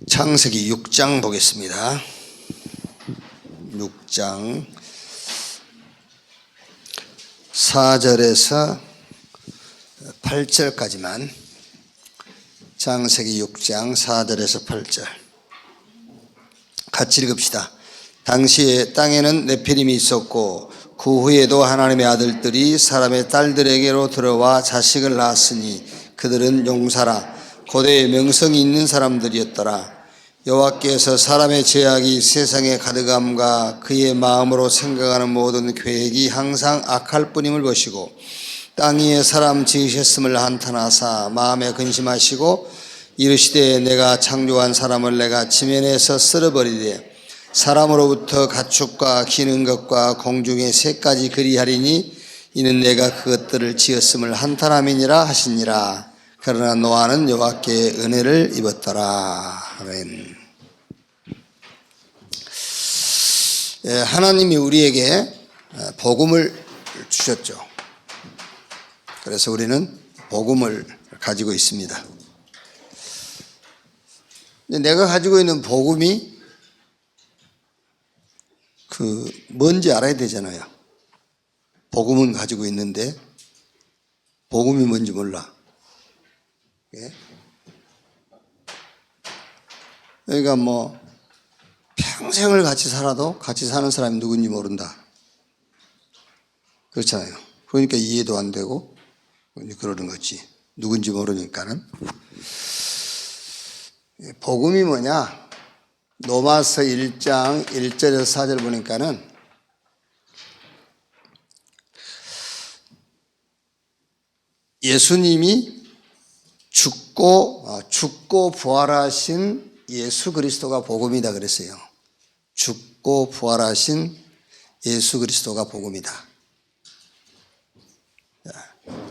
창세기 6장 보겠습니다. 6장 4절에서 8절까지만, 창세기 6장 4절에서 8절 같이 읽읍시다. 당시에 땅에는 네피림이 있었고 그 후에도 하나님의 아들들이 사람의 딸들에게로 들어와 자식을 낳았으니 그들은 용사라 고대의 명성이 있는 사람들이었더라. 여호와께서 사람의 죄악이 세상에 가득함과 그의 마음으로 생각하는 모든 계획이 항상 악할 뿐임을 보시고 땅 위에 사람 지으셨음을 한탄하사 마음에 근심하시고 이르시되 내가 창조한 사람을 내가 지면에서 쓸어버리되 사람으로부터 가축과 기는 것과 공중의 새까지 그리하리니 이는 내가 그것들을 지었음을 한탄함이니라 하시니라. 그러나 노아는 여호와께 은혜를 입었더라. 아멘. 하나님이 우리에게 복음을 주셨죠. 그래서 우리는 복음을 가지고 있습니다. 내가 가지고 있는 복음이 뭔지 알아야 되잖아요. 복음은 가지고 있는데 복음이 뭔지 몰라. 그러니까 평생을 같이 살아도 같이 사는 사람이 누군지 모른다. 그렇잖아요. 그러니까 이해도 안 되고 그러는 거지. 누군지 모르니까는. 복음이 뭐냐? 로마서 1장 1절에서 4절 보니까는 예수님이 죽고 부활하신 예수 그리스도가 복음이다 그랬어요. 죽고 부활하신 예수 그리스도가 복음이다.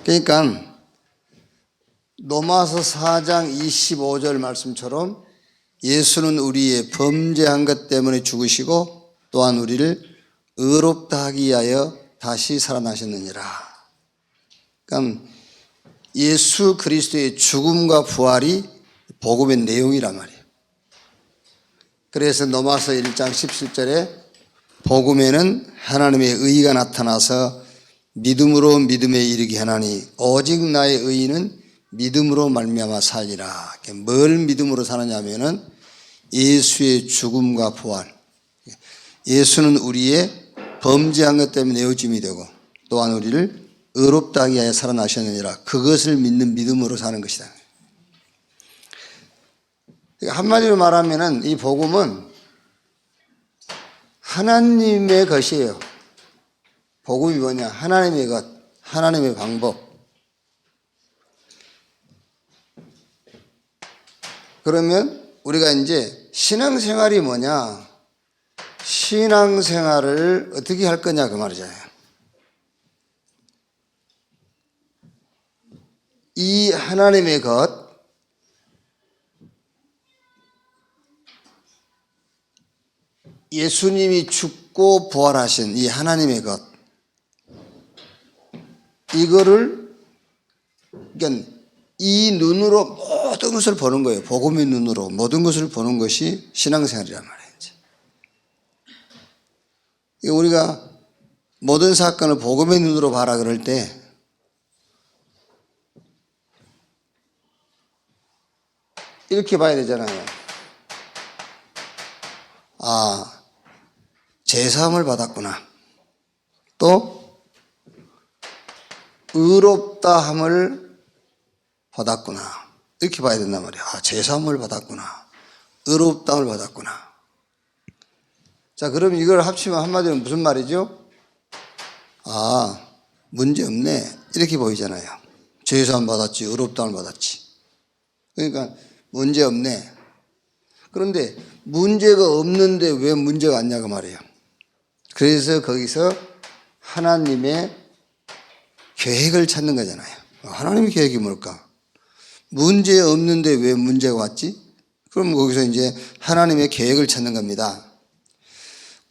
그러니까 로마서 4장 25절 말씀처럼 예수는 우리의 범죄한 것 때문에 죽으시고 또한 우리를 의롭다 하기 위하여 다시 살아나셨느니라. 그러니까 예수 그리스도의 죽음과 부활이 복음의 내용이란 말이에요. 그래서 로마서 1장 17절에 복음에는 하나님의 의가 나타나서 믿음으로 믿음에 이르게 하나니 오직 나의 의는 믿음으로 말미암아 살리라. 뭘 믿음으로 사느냐면은 예수의 죽음과 부활. 예수는 우리의 범죄한 것 때문에 내어짐이 되고 또한 우리를 의롭다 하기 위하여 살아나셨느니라. 그것을 믿는 믿음으로 사는 것이다. 한마디로 말하면은 이 복음은 하나님의 것이에요. 복음이 뭐냐? 하나님의 것, 하나님의 방법. 그러면 우리가 이제 신앙생활이 뭐냐? 신앙생활을 어떻게 할 거냐 그 말이잖아요. 이 하나님의 것, 예수님이 죽고 부활하신 이 하나님의 것, 이거를 그러니까 이 눈으로 모든 것을 보는 거예요. 복음의 눈으로 모든 것을 보는 것이 신앙생활이란 말이에요. 우리가 모든 사건을 복음의 눈으로 봐라 그럴 때 이렇게 봐야 되잖아요. 제사함을 받았구나. 또 의롭다함을 받았구나. 이렇게 봐야 된단 말이야. 제사함을 받았구나. 의롭다함을 받았구나. 자, 그럼 이걸 합치면 한마디로 무슨 말이죠? 문제 없네. 이렇게 보이잖아요. 제사함 받았지, 의롭다함을 받았지. 그러니까 문제 없네. 그런데 문제가 없는데 왜 문제가 왔냐고 말이에요. 그래서 거기서 하나님의 계획을 찾는 거잖아요. 하나님의 계획이 뭘까? 문제 없는데 왜 문제가 왔지? 그럼 거기서 이제 하나님의 계획을 찾는 겁니다.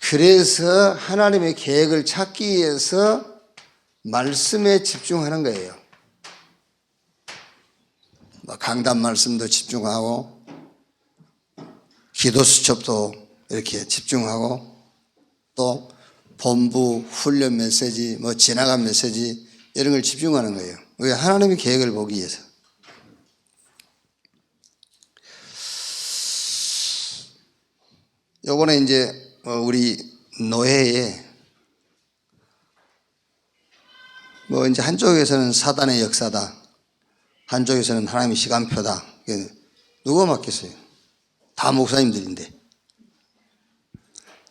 그래서 하나님의 계획을 찾기 위해서 말씀에 집중하는 거예요. 강단 말씀도 집중하고 기도 수첩도 이렇게 집중하고 또 본부 훈련 메시지, 뭐 지나간 메시지 이런 걸 집중하는 거예요. 왜? 하나님의 계획을 보기 위해서. 요번에 이제 우리 노회에 뭐 이제 한쪽에서는 사단의 역사다, 한쪽에서는 하나님의 시간표다. 누가 맡겠어요? 다 목사님들인데.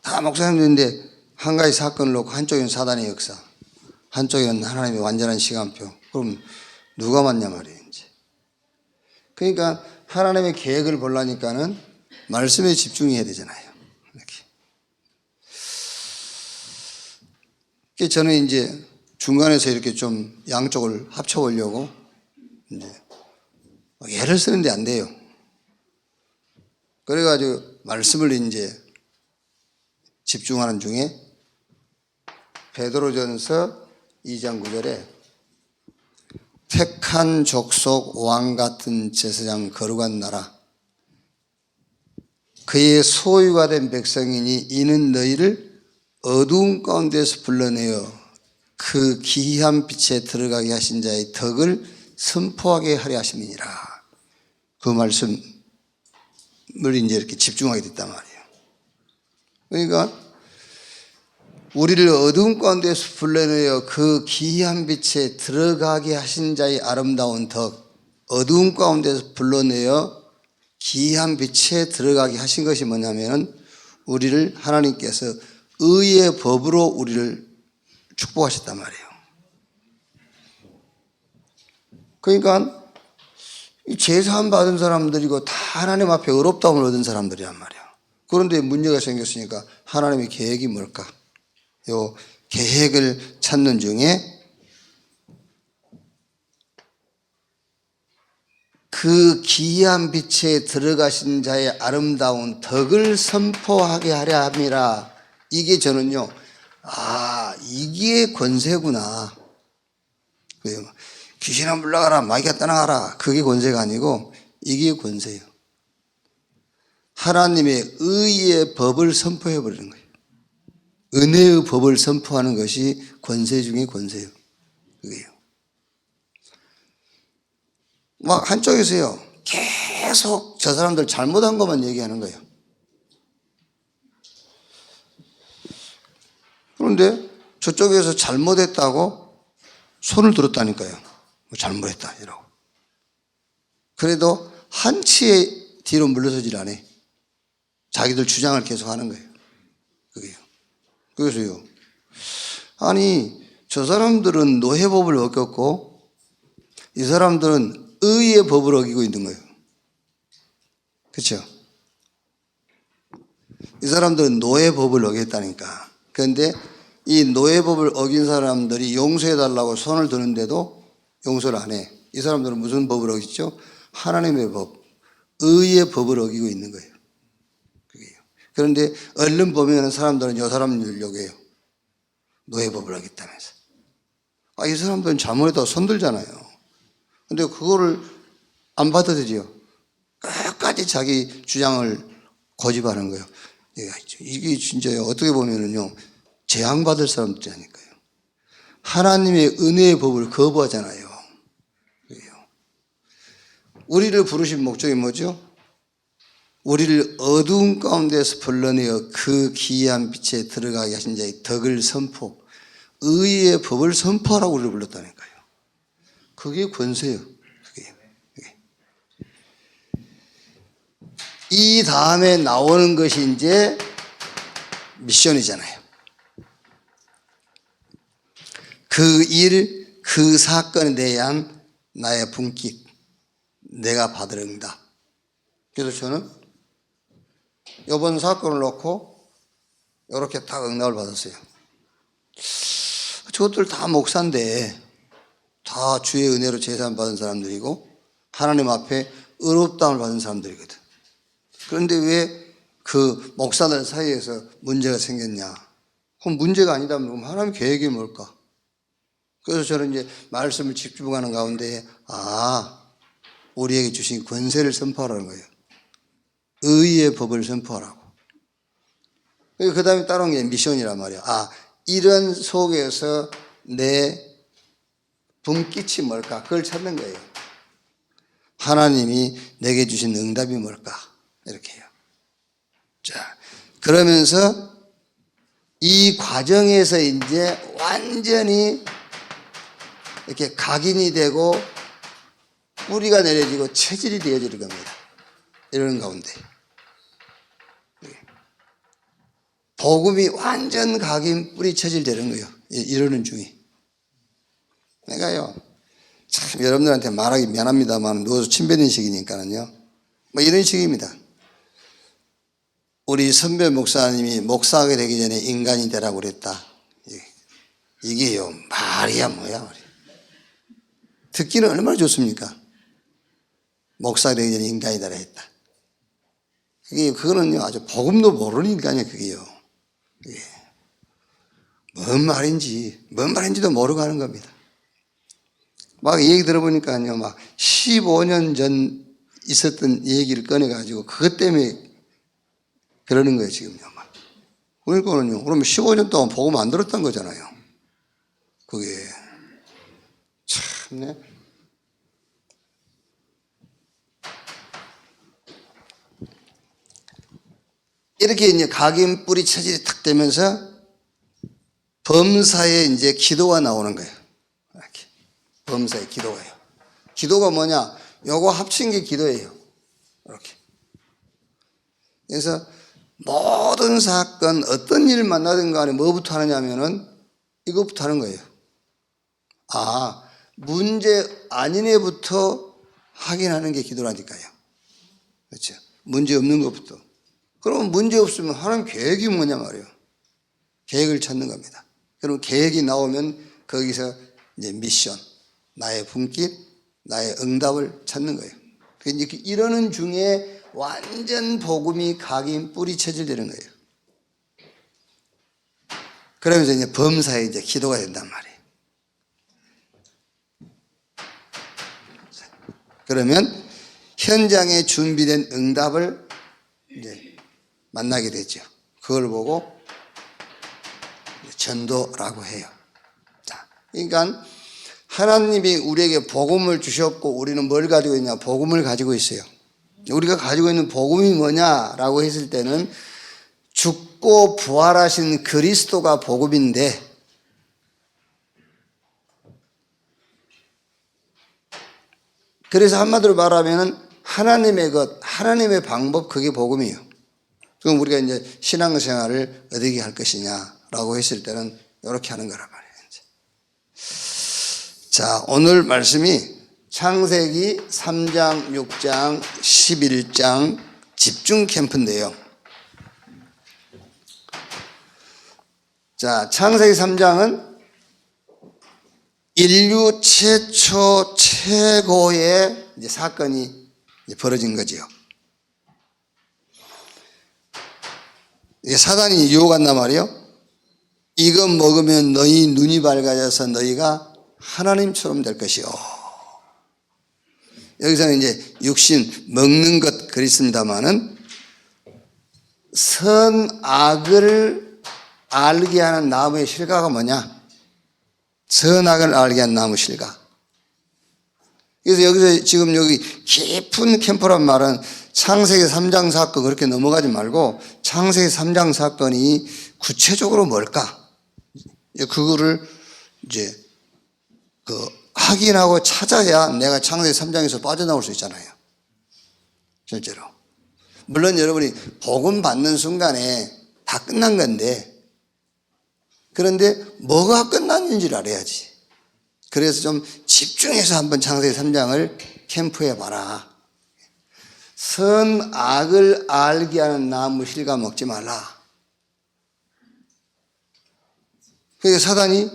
다 목사님들인데 한 가지 사건을 놓고 한쪽에는 사단의 역사, 한쪽에는 하나님의 완전한 시간표. 그럼 누가 맞냐 말이에요, 이제. 그러니까 하나님의 계획을 보려니까는 말씀에 집중해야 되잖아요. 이렇게. 저는 이제 중간에서 이렇게 좀 양쪽을 합쳐보려고 이제 예를 쓰는데 안 돼요. 그래가지고 말씀을 이제 집중하는 중에 베드로전서 2장 9절에 택한 족속 왕 같은 제사장 거룩한 나라 그의 소유가 된 백성이니 이는 너희를 어두운 가운데서 불러내어 그 기이한 빛에 들어가게 하신 자의 덕을 선포하게 하려 하심이니라. 그 말씀을 이제 이렇게 집중하게 됐단 말이에요. 그러니까 우리를 어두운 가운데서 불러내어 그 기이한 빛에 들어가게 하신 자의 아름다운 덕, 어두운 가운데서 불러내어 기이한 빛에 들어가게 하신 것이 뭐냐면 우리를 하나님께서 의의 법으로 우리를 축복하셨단 말이에요. 그러니까 제사함 받은 사람들이고 다 하나님 앞에 의롭다움을 얻은 사람들이란 말이에요. 그런데 문제가 생겼으니까 하나님의 계획이 뭘까? 요 계획을 찾는 중에 그 기이한 빛에 들어가신 자의 아름다운 덕을 선포하게 하려 함이라. 이게 저는요, 이게 권세구나. 귀신아 물러가라, 마귀가 떠나가라. 그게 권세가 아니고 이게 권세예요. 하나님의 의의 법을 선포해 버리는 거예요. 은혜의 법을 선포하는 것이 권세 중에 권세예요. 그게요. 막 한쪽에서요, 계속 저 사람들 잘못한 것만 얘기하는 거예요. 그런데 저쪽에서 잘못했다고 손을 들었다니까요. 잘못했다 이러고. 그래도 한치의 뒤로 물러서질 않아. 자기들 주장을 계속 하는 거예요. 그게요. 그래서요, 아니 저 사람들은 노예법을 어겼고 이 사람들은 의의 법을 어기고 있는 거예요. 그렇죠? 이 사람들은 노예법을 어겼다니까. 그런데 이 노예법을 어긴 사람들이 용서해달라고 손을 드는데도 용서를 안 해. 이 사람들은 무슨 법을 어겼죠? 하나님의 법, 의의 법을 어기고 있는 거예요. 그게요. 그런데 얼른 보면 사람들은 이 사람 누리려고 해요. 노예법을 어겼다면서. 이 사람들은 잘못했다고 손들잖아요. 근데 그거를 안 받아들여요. 끝까지 자기 주장을 고집하는 거예요. 이게 진짜 어떻게 보면은요, 재앙받을 사람들이니까요. 하나님의 은혜의 법을 거부하잖아요. 우리를 부르신 목적이 뭐죠? 우리를 어두운 가운데서 불러내어 그 기이한 빛에 들어가게 하신 자의 덕을 선포, 의의 법을 선포하라고 우리를 불렀다니까요. 그게 권세예요. 그게. 이 다음에 나오는 것이 이제 미션이잖아요. 그 일, 그 사건에 대한 나의 분깃, 내가 받을 응답. 그래서 저는 이번 사건을 놓고 이렇게 딱 응답을 받았어요. 저것들 다 목사인데 다 주의 은혜로 제사함 받은 사람들이고 하나님 앞에 의롭다움을 받은 사람들이거든. 그런데 왜 그 목사들 사이에서 문제가 생겼냐? 그럼 문제가 아니다면 그럼 하나님 계획이 뭘까? 그래서 저는 이제 말씀을 집중하는 가운데 우리에게 주신 권세를 선포하라는 거예요. 의의 법을 선포하라고. 그 다음에 따라온 게 미션이란 말이야. 이런 속에서 내 분깃이 뭘까? 그걸 찾는 거예요. 하나님이 내게 주신 응답이 뭘까? 이렇게 해요. 자, 그러면서 이 과정에서 이제 완전히 이렇게 각인이 되고 뿌리가 내려지고 체질이 되어지는 겁니다. 이러는 가운데. 복음이 완전 각인 뿌리 체질 되는 거예요. 이러는 중에. 그러니까요, 참 여러분들한테 말하기 미안합니다만 누워서 침 뱉는 식이니까는요. 뭐 이런 식입니다. 우리 선배 목사님이 목사하게 되기 전에 인간이 되라고 그랬다. 이게요, 말이야 뭐야. 듣기는 얼마나 좋습니까? 목사가 되기 전에 인간이 되라 했다. 그거는요, 아주 복음도 모르는 인간이에요, 그게요. 뭔 말인지도 모르고 하는 겁니다. 막 얘기 들어보니까요, 막 15년 전 있었던 얘기를 꺼내가지고 그것 때문에 그러는 거예요, 지금요. 막. 그러니까는요, 그러면 15년 동안 복음 안 들었던 거잖아요. 그게. 참네. 이렇게 이제 각인 뿌리 체질이 탁 되면서 범사에 이제 기도가 나오는 거예요. 이렇게. 범사에 기도가요. 기도가 뭐냐? 요거 합친 게 기도예요. 이렇게. 그래서 모든 사건, 어떤 일을 만나든 간에 뭐부터 하느냐면은 이것부터 하는 거예요. 문제 아닌 애부터 확인하는 게 기도라니까요. 그렇죠. 문제 없는 것부터. 그러면 문제 없으면 하나님 계획이 뭐냐 말이에요. 계획을 찾는 겁니다. 그럼 계획이 나오면 거기서 이제 미션, 나의 분깃, 나의 응답을 찾는 거예요. 이제 이러는 중에 완전 복음이 각인 뿌리 체질되는 거예요. 그러면서 이제 범사에 이제 기도가 된단 말이에요. 그러면 현장에 준비된 응답을 이제 만나게 되죠. 그걸 보고 전도라고 해요. 자, 그러니까 하나님이 우리에게 복음을 주셨고 우리는 뭘 가지고 있냐? 복음을 가지고 있어요. 우리가 가지고 있는 복음이 뭐냐라고 했을 때는 죽고 부활하신 그리스도가 복음인데, 그래서 한마디로 말하면 하나님의 것, 하나님의 방법, 그게 복음이에요. 그럼 우리가 이제 신앙생활을 어떻게 할 것이냐라고 했을 때는 이렇게 하는 거란 말이에요. 자, 오늘 말씀이 창세기 3장, 6장, 11장 집중 캠프인데요. 자, 창세기 3장은 인류 최초 최고의 이제 사건이 이제 벌어진 거지요. 이게 사단이 유혹한단 말이에요. 이거 먹으면 너희 눈이 밝아져서 너희가 하나님처럼 될 것이요. 여기서는 이제 육신 먹는 것 그렇습니다만은 선악을 알게 하는 나무의 실과가 뭐냐? 선악을 알게 하는 나무 실과. 그래서 여기서 지금 여기 깊은 캠프란 말은 창세기 3장 사건 그렇게 넘어가지 말고 창세기 3장 사건이 구체적으로 뭘까? 그거를 이제 확인하고 찾아야 내가 창세기 3장에서 빠져나올 수 있잖아요. 실제로. 물론 여러분이 복음 받는 순간에 다 끝난 건데, 그런데 뭐가 끝났는지를 알아야지. 그래서 좀 집중해서 한번 창세기 3장을 캠프해 봐라. 선악을 알게 하는 나무 실과 먹지 말라. 그러니까 사단이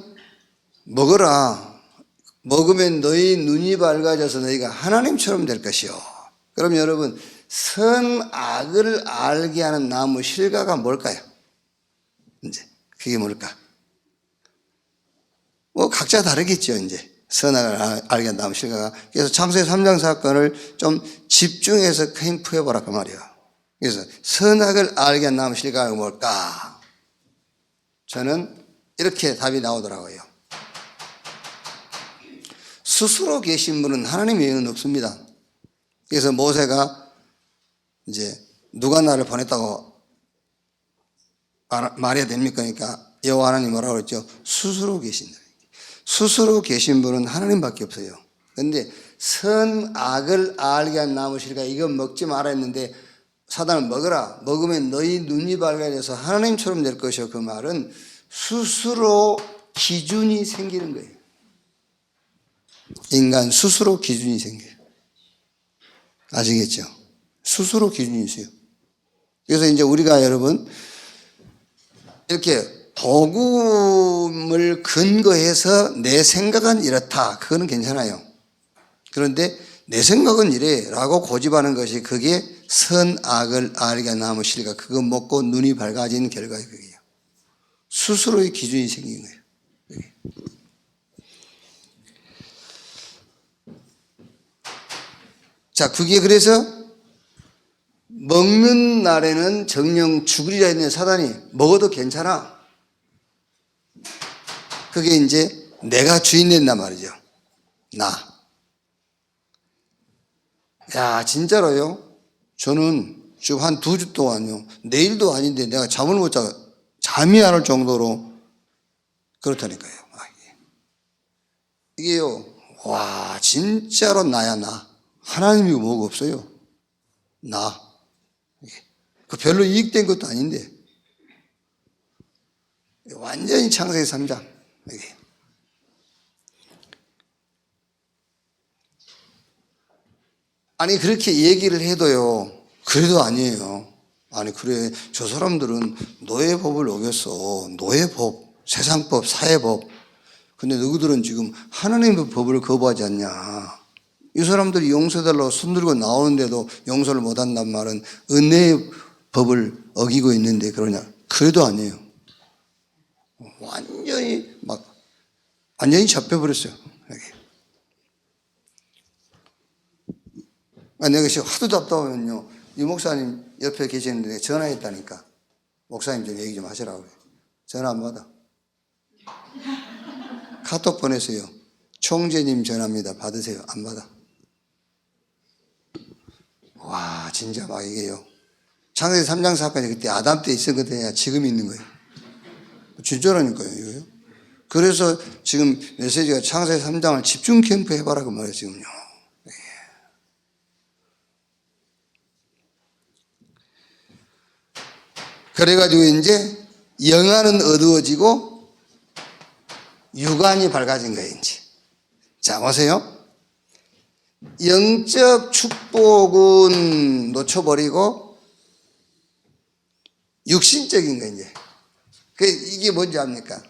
먹어라. 먹으면 너희 눈이 밝아져서 너희가 하나님처럼 될 것이요. 그럼 여러분, 선악을 알게 하는 나무 실과가 뭘까요? 이제 그게 뭘까? 뭐 각자 다르겠죠. 이제 선악을 알게 하는 나무 실과가. 그래서 창세기 3장 사건을 좀 집중해서 캠프해 보라 그 말이야. 그래서 선악을 알게 한 나무 실과가 뭘까? 저는 이렇게 답이 나오더라고요. 스스로 계신 분은 하나님 외에는 없습니다. 그래서 모세가 이제 누가 나를 보냈다고 말해야 됩니까? 그러니까 여호와 하나님 뭐라고 그랬죠? 스스로 계신다. 스스로 계신 분은 하나님밖에 없어요. 그런데 선악을 알게 한 나무 실과 이건 먹지 말아 했는데 사단은 먹으라. 먹으면 너희 눈이 밝아져서 하나님처럼 될 것이요. 그 말은 스스로 기준이 생기는 거예요. 인간 스스로 기준이 생겨요. 아시겠죠? 스스로 기준이 있어요. 그래서 이제 우리가 여러분 이렇게 복음을 근거해서 내 생각은 이렇다. 그거는 괜찮아요. 그런데 내 생각은 이래 라고 고집하는 것이 그게 선악을 알게 나무 실과 그거 먹고 눈이 밝아진 결과예요. 그게요. 스스로의 기준이 생긴 거예요. 그게. 자, 그게 그래서 먹는 날에는 정령 죽으리라 했는 사단이 먹어도 괜찮아. 그게 이제 내가 주인 된단 말이죠. 나. 야, 진짜로요? 저는 지금 한 2주 동안요. 내일도 아닌데 내가 잠을 못 자고 잠이 안 올 정도로 그렇다니까요. 이게요. 와, 진짜로 나야 나. 하나님이고 뭐가 없어요. 나. 그 별로 이익된 것도 아닌데. 완전히 창세기 3장. 이게. 아니 그렇게 얘기를 해도요. 그래도 아니에요. 아니 그래 저 사람들은 노예법을 어겼어. 노예법, 세상법, 사회법. 근데 너희들은 지금 하나님의 법을 거부하지 않냐. 이 사람들이 용서해달라고 손 들고 나오는데도 용서를 못한단 말은 은혜의 법을 어기고 있는데 그러냐. 그래도 아니에요. 완전히 잡혀버렸어요. 여기. 내가 지금 하도 답답하면요. 이 목사님 옆에 계시는데 전화했다니까. 목사님 좀 얘기 좀 하시라고 그래요. 전화 안 받아. 카톡 보내세요. 총재님 전화입니다. 받으세요. 안 받아. 와, 진짜 막 이게요. 창세기 3장 사건이 그때 아담 때 있었거든요. 지금 있는 거예요. 진짜라니까요, 이거요. 그래서 지금 메시지가 창세기 3장을 집중 캠프 해봐라 그 말이에요, 지금요. 그래가지고 이제 영안은 어두워지고 육안이 밝아진 거예요, 이제. 자, 보세요. 영적 축복은 놓쳐버리고 육신적인 거 이제. 이게 뭔지 압니까?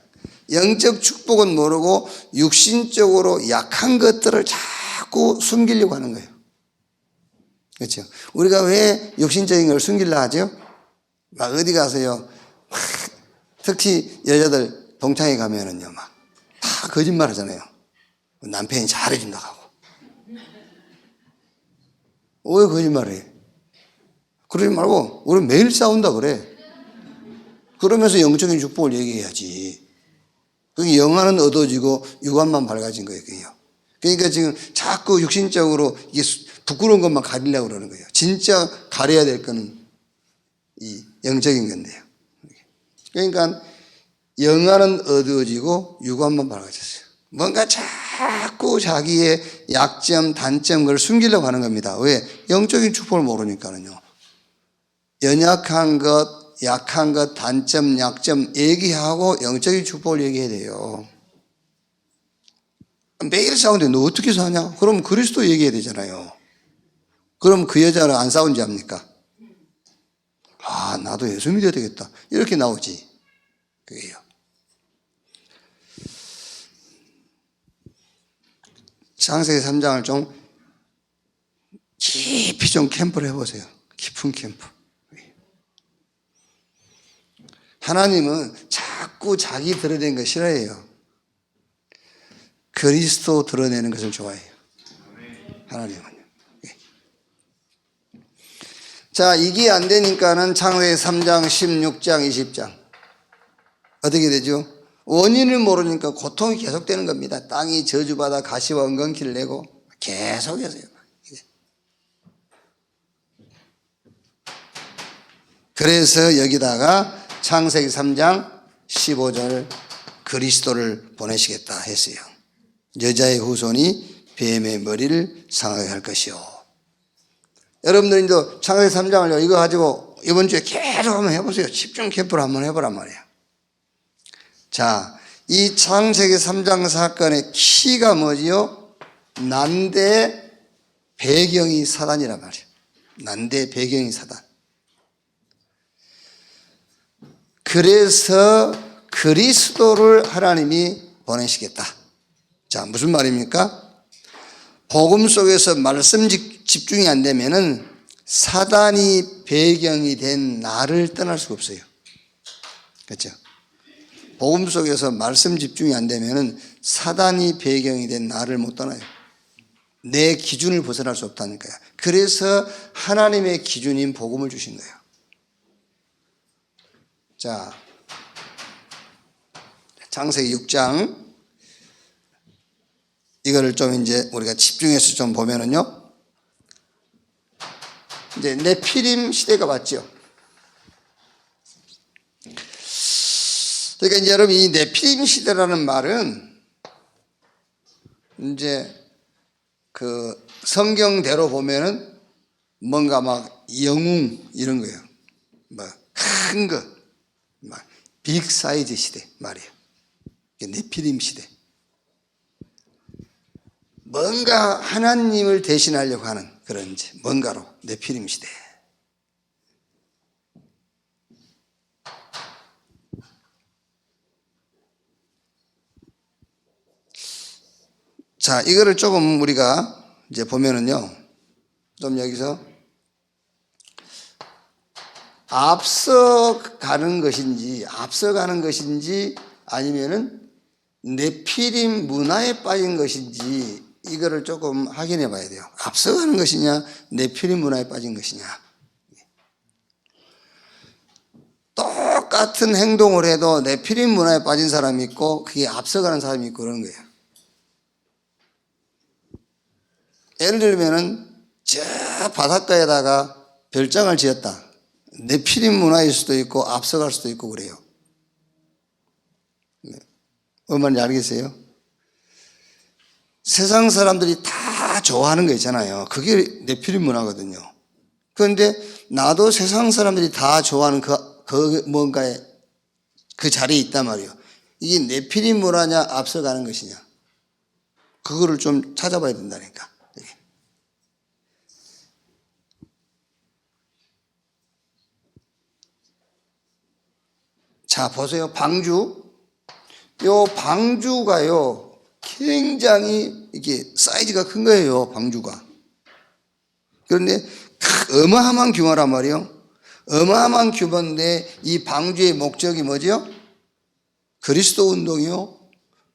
영적 축복은 모르고 육신적으로 약한 것들을 자꾸 숨기려고 하는 거예요. 그렇죠? 우리가 왜 육신적인 걸 숨기려 하죠? 막 어디 가서요. 특히 여자들 동창회 가면은요, 막 다 거짓말 하잖아요. 남편이 잘해준다고 하고. 왜 거짓말을 해? 그러지 말고, 우리 매일 싸운다 그래. 그러면서 영적인 축복을 얘기해야지. 그게 영안은 어두워지고 육안만 밝아진 거예요, 그게요. 그러니까 지금 자꾸 육신적으로 이게 부끄러운 것만 가리려고 그러는 거예요. 진짜 가려야 될 거는 이 영적인 건데요. 그러니까 영안은 어두워지고 육안만 밝아졌어요. 뭔가 자꾸 자기의 약점, 단점 그걸 숨기려고 하는 겁니다. 왜? 영적인 축복을 모르니까는요. 연약한 것, 약한 것, 단점, 약점 얘기하고 영적인 축복을 얘기해야 돼요. 매일 싸우는데 너 어떻게 사냐? 그럼 그리스도 얘기해야 되잖아요. 그럼 그 여자를 안 싸운지 합니까? 아, 나도 예수 믿어야 되겠다. 이렇게 나오지. 그게요. 창세기 3장을 좀 깊이 좀 캠프를 해보세요. 깊은 캠프. 하나님은 자꾸 자기 드러내는 거 싫어해요. 그리스도 드러내는 것을 좋아해요. 하나님은요. 자, 이게 안 되니까는 창세기 3장, 16장, 20장. 어떻게 되죠? 원인을 모르니까 고통이 계속되는 겁니다. 땅이 저주받아 가시와 엉겅퀴를 내고 계속해서요. 그래서 여기다가 창세기 3장 15절 그리스도를 보내시겠다 했어요. 여자의 후손이 뱀의 머리를 상하게 할 것이요. 여러분들 이제 창세기 3장을요, 이거 가지고 이번 주에 계속 한번 해보세요. 집중 캠프를 한번 해보란 말이에요. 자, 이 창세기 3장 사건의 키가 뭐지요? 난대 배경이 사단이란 말이에요. 난대 배경이 사단. 그래서 그리스도를 하나님이 보내시겠다. 자, 무슨 말입니까? 복음 속에서 말씀 집중이 안 되면은 사단이 배경이 된 나를 떠날 수가 없어요. 그렇죠? 복음 속에서 말씀 집중이 안 되면은 사단이 배경이 된 나를 못 떠나요. 내 기준을 벗어날 수 없다니까요. 그래서 하나님의 기준인 복음을 주신 거예요. 자, 창세기 6장 이거를 좀 이제 우리가 집중해서 좀 보면은요, 이제 네피림 시대가 왔죠. 그러니까 이제 여러분, 이 네피림 시대라는 말은 이제 그 성경대로 보면은 뭔가 막 영웅 이런 거예요. 뭐 큰 거, 막 빅 사이즈 시대 말이에요. 네피림 시대. 뭔가 하나님을 대신하려고 하는 그런 이제 뭔가로 네피림 시대. 자, 이거를 조금 우리가 이제 보면은요, 좀 여기서 앞서가는 것인지 아니면은 네피림 문화에 빠진 것인지 이거를 조금 확인해 봐야 돼요. 앞서가는 것이냐, 네피림 문화에 빠진 것이냐. 똑같은 행동을 해도 네피림 문화에 빠진 사람이 있고 그게 앞서가는 사람이 있고 그러는 거예요. 예를 들면은 저 바닷가에다가 별장을 지었다. 네피림 문화일 수도 있고 앞서갈 수도 있고 그래요. 뭔 말인지 알겠어요? 세상 사람들이 다 좋아하는 거 있잖아요. 그게 네피림 문화거든요. 그런데 나도 세상 사람들이 다 좋아하는 그 뭔가에 그 자리에 있단 말이에요. 이게 네피림 문화냐 앞서가는 것이냐, 그거를 좀 찾아봐야 된다니까. 자, 보세요. 방주. 요 방주가요, 굉장히 이게 사이즈가 큰 거예요, 방주가. 그런데 어마어마한 규모란 말이에요. 어마어마한 규모인데 이 방주의 목적이 뭐죠? 그리스도 운동이요,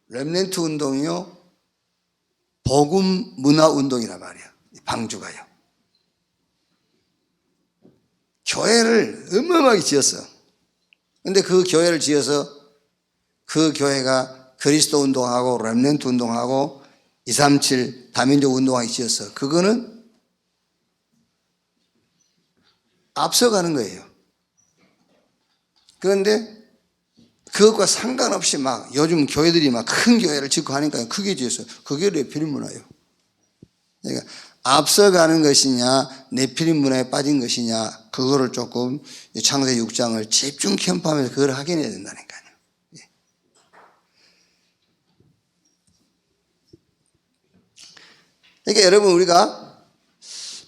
렘넌트 운동이요, 복음 문화 운동이란 말이에요. 방주가요. 교회를 어마어마하게 지었어. 근데 그 교회를 지어서 그 교회가 그리스도 운동하고 렘넌트 운동하고 237 다민족 운동하기 지었어. 그거는 앞서가는 거예요. 그런데 그것과 상관없이 막 요즘 교회들이 막 큰 교회를 짓고 하니까 크게 지었어. 그게 네피림 문화예요. 그러니까 앞서가는 것이냐 네피림 문화에 빠진 것이냐, 그거를 조금 창세기 6장을 집중 캠프하면서 그걸 확인해야 된다니까요. 그러니까 여러분, 우리가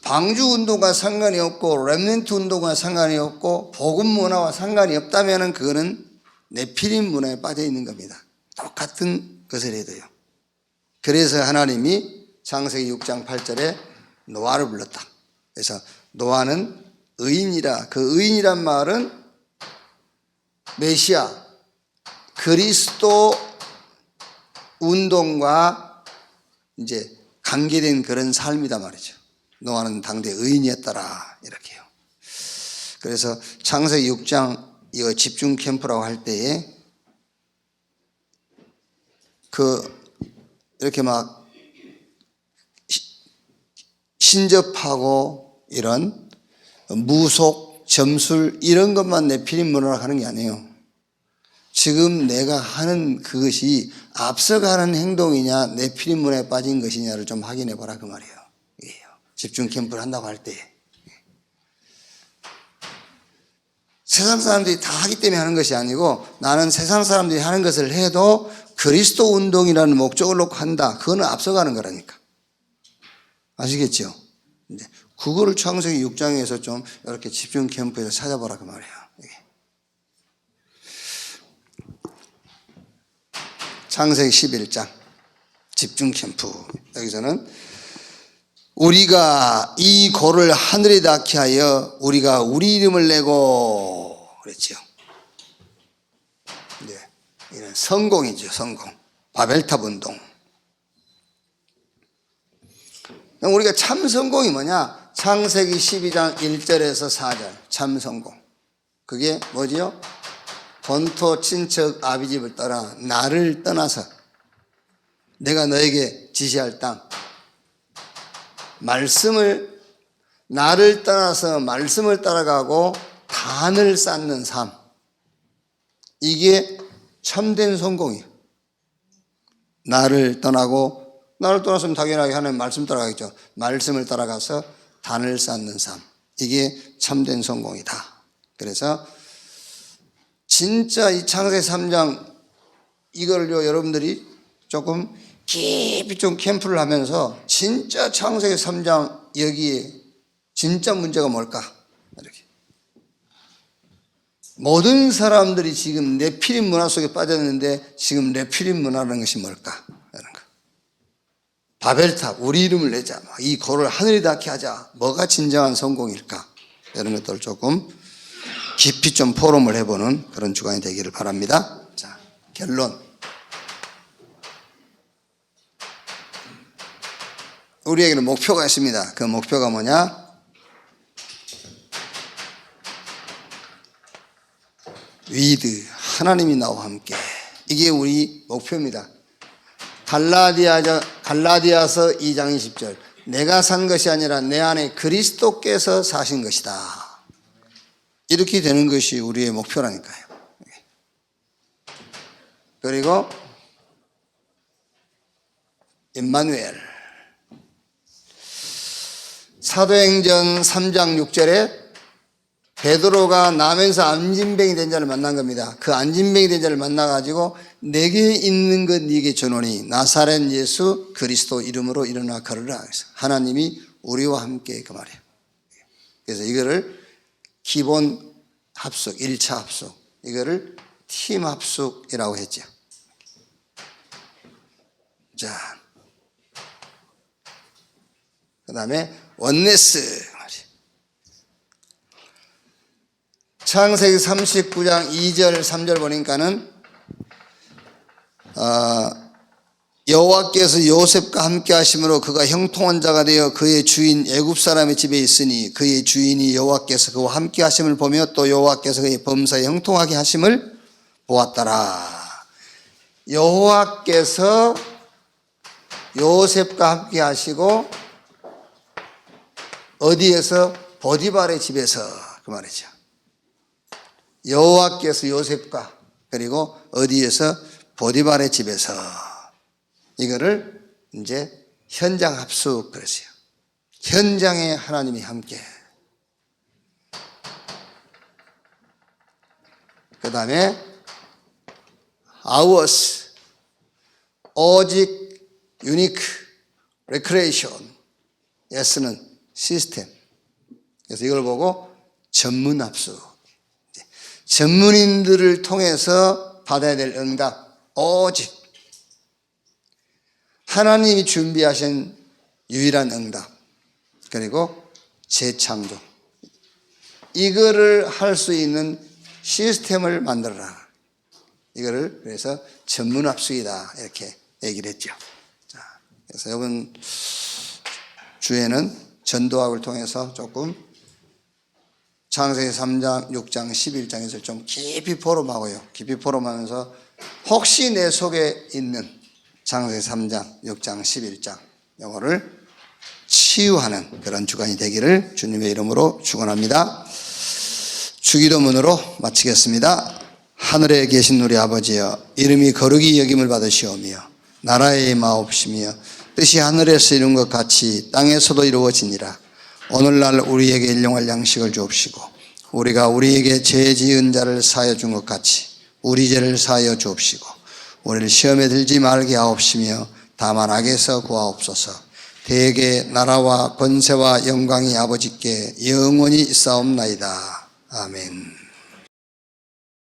방주 운동과 상관이 없고 렘넌트 운동과 상관이 없고 복음 문화와 상관이 없다면 그거는 네피림 문화에 빠져 있는 겁니다. 똑같은 것을 해도요. 그래서 하나님이 창세기 6장 8절에 노아를 불렀다. 그래서 노아는 의인이라. 그 의인이란 말은 메시아 그리스도 운동과 이제 관계된 그런 삶이다 말이죠. 노아는 당대 의인이었더라, 이렇게요. 그래서 창세기 6장 이거 집중 캠프라고 할 때에 이렇게 막 신접하고 이런 무속, 점술 이런 것만 네피림 문화라고 하는 게 아니에요. 지금 내가 하는 그것이 앞서가는 행동이냐 네피림 문화에 빠진 것이냐를 좀 확인해 보라 그 말이에요. 집중 캠프를 한다고 할 때 세상 사람들이 다 하기 때문에 하는 것이 아니고 나는 세상 사람들이 하는 것을 해도 그리스도 운동이라는 목적을 놓고 한다. 그거는 앞서가는 거라니까. 아시겠죠? 그거를 창세기 6장에서 좀 이렇게 집중 캠프에서 찾아보라 그 말이에요. 창세기 11장 집중 캠프. 여기서는 우리가 이 고를 하늘에 닿게 하여 우리가 우리 이름을 내고 그랬죠. 네, 이는 성공이죠. 성공. 바벨탑 운동. 우리가 참 성공이 뭐냐? 창세기 12장 1절에서 4절 참 성공. 그게 뭐지요? 본토 친척 아비집을 떠나 나를 떠나서 내가 너에게 지시할 땅 말씀을 나를 떠나서 말씀을 따라가고 단을 쌓는 삶. 이게 참된 성공이에요. 나를 떠났으면 당연하게 하나님 말씀 따라가겠죠. 말씀을 따라가서 단을 쌓는 삶. 이게 참된 성공이다. 그래서 진짜 이 창세기 3장 이걸요 여러분들이 조금 깊이 좀 캠프를 하면서 진짜 창세기 3장 여기에 진짜 문제가 뭘까? 이렇게. 모든 사람들이 지금 네피림 문화 속에 빠졌는데 지금 네피림 문화라는 것이 뭘까? 이런 거. 바벨탑, 우리 이름을 내자. 이 고를 하늘에 닿게 하자. 뭐가 진정한 성공일까? 이런 것들을 조금 깊이 좀 포럼을 해보는 그런 주간이 되기를 바랍니다. 자, 결론. 우리에게는 목표가 있습니다. 그 목표가 뭐냐? 위드, 하나님이 나와 함께. 이게 우리 목표입니다. 갈라디아서 2장 20절. 내가 산 것이 아니라 내 안에 그리스도께서 사신 것이다. 이렇게 되는 것이 우리의 목표라니까요. 그리고 임마누엘. 사도행전 3장 6절에 베드로가 나면서 안진뱅이 된 자를 만난 겁니다. 그 안진뱅이 된 자를 만나가지고 내게 있는 것 네게 주노니 나사렛 예수 그리스도 이름으로 일어나 걸으라. 하나님이 우리와 함께 그 말이에요. 그래서 이거를 기본 합숙, 1차 합숙, 이거를 팀 합숙이라고 했죠. 자, 그 다음에 원네스. 창세기 39장 2절 3절 보니까는 여호와께서 요셉과 함께 하심으로 그가 형통한 자가 되어 그의 주인 애굽 사람의 집에 있으니 그의 주인이 여호와께서 그와 함께 하심을 보며 또 여호와께서 그의 범사에 형통하게 하심을 보았더라. 여호와께서 요셉과 함께 하시고 어디에서? 보디발의 집에서. 그 말이죠. 여호와께서 요셉과 그리고 어디에서? 보디발의 집에서. 이거를 이제 현장 합숙 그랬어요. 현장에 하나님이 함께. 그 다음에 hours 오직 유니크 레크레이션 S는 시스템. 그래서 이걸 보고 전문 합숙. 전문인들을 통해서 받아야 될 응답. 오직 하나님이 준비하신 유일한 응답. 그리고 재창조. 이거를 할 수 있는 시스템을 만들어라. 이거를 그래서 전문 합숙이다. 이렇게 얘기를 했죠. 자, 그래서 이번 주에는 전도학을 통해서 조금 창세기 3장, 6장, 11장에서 좀 깊이 포럼하고요. 깊이 포럼하면서 혹시 내 속에 있는 창세기 3장, 6장, 11장 이거를 치유하는 그런 주간이 되기를 주님의 이름으로 축원합니다. 주기도문으로 마치겠습니다. 하늘에 계신 우리 아버지여, 이름이 거룩히 여김을 받으시오며 나라의 마옵시며 뜻이 하늘에서 이룬 것 같이 땅에서도 이루어지니라. 오늘날 우리에게 일용할 양식을 주옵시고 우리가 우리에게 죄 지은 자를 사하여 준 것 같이 우리 죄를 사하여 주옵시고 우리를 시험에 들지 말게 하옵시며 다만 악에서 구하옵소서. 대개 나라와 권세와 영광이 아버지께 영원히 있사옵나이다. 아멘.